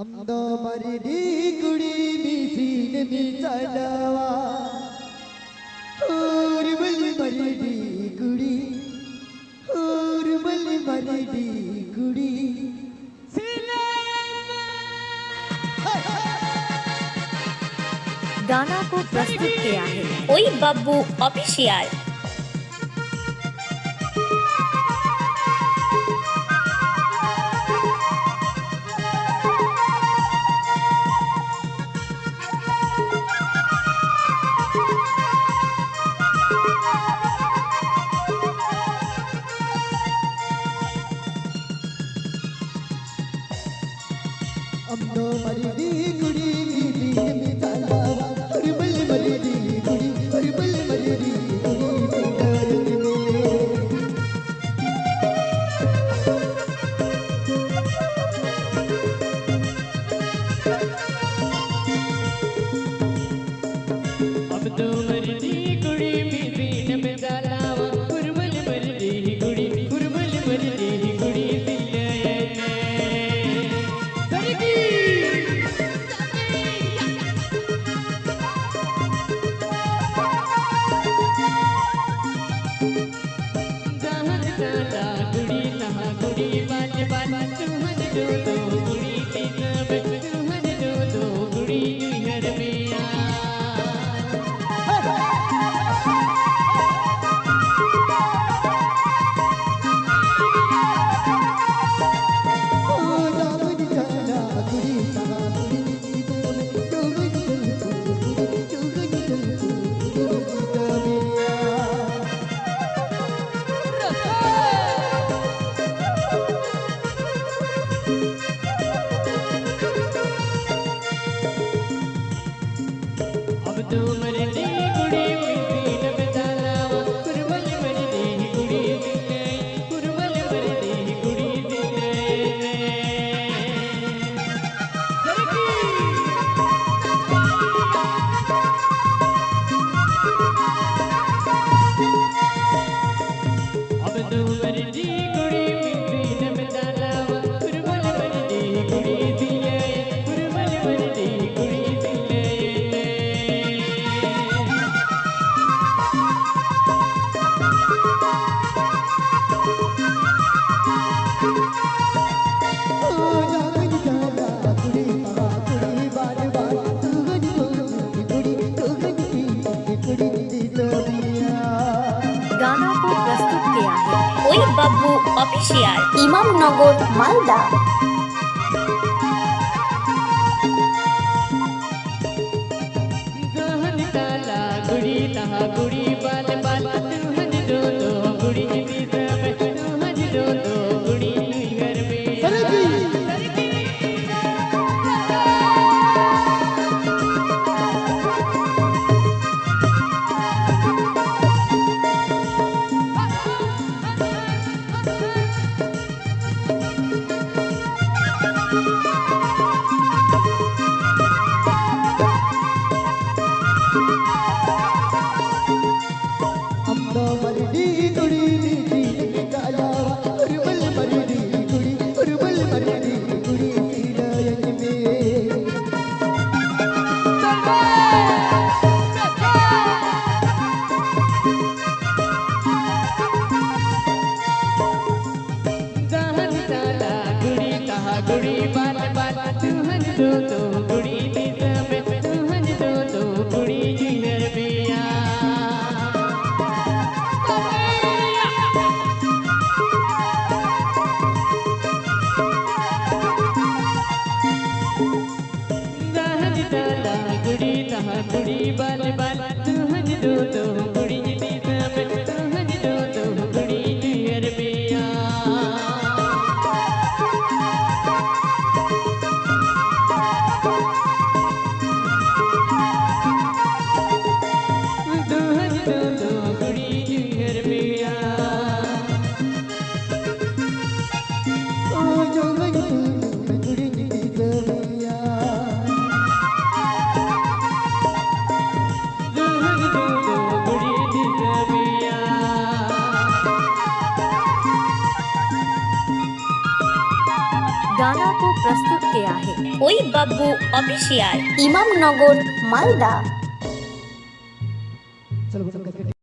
अमदो मरदी कुड़ी मिसीन मिचलवा और बल मरदी कुड़ी और बल मरदी कुड़ी गाना को प्रस्तुत किया है ओई बब्बू ऑफिशियल। अमदो मरदी कुड़ी मिसीन मिचलवा और बल मरदी कुड़ी और बल मरदी कुड़ी अमदो मरदी कुड़ी मिसीन मिचलवा और बल मरदी कुड़ी और बल मरदी कुड़ी अमदो मरदी कुड़ी मिसीन मिचलवा और बल मरदी कुड़ी और बल मरदी कुड़ी अमदो मरदी कुड़ी मिसीन मिचलवा और बल मरदी कुड़ी और बल मरदी कुड़ी गाना को प्रस्तुत किया है ओई बब्बू ऑफिशियल, इमामनगर, मालदा। गहन ताला गुड़ी तहा गुड़ी बाल बाल तुहन दो दो गुड़ी दी सब तुहन दो दो गुड़ी घर में अमदो मरदी कुड़ी मिसीन मिचलवा और बल मरदी कुड़ी और बल मरदी कुड़ी सीलायन में गहन ताला गुड़ी तहा गुड़ी बाल बाल तुहन दो दो गुड़ी दी सब तुहन दो दो गुड़ी घर में गहन ताला गुड़ी तहा गुड़ी बाल बाल तुहन दो दो गुड़ी दी सब तुहन दो दो गुड़ी घर में तुहन दो दो गुड़ी घर में ओ जो कुड़ी दी जमिया ওই বাব্বু অফিসিয়াল, ইমামনগর, মালদা। चलो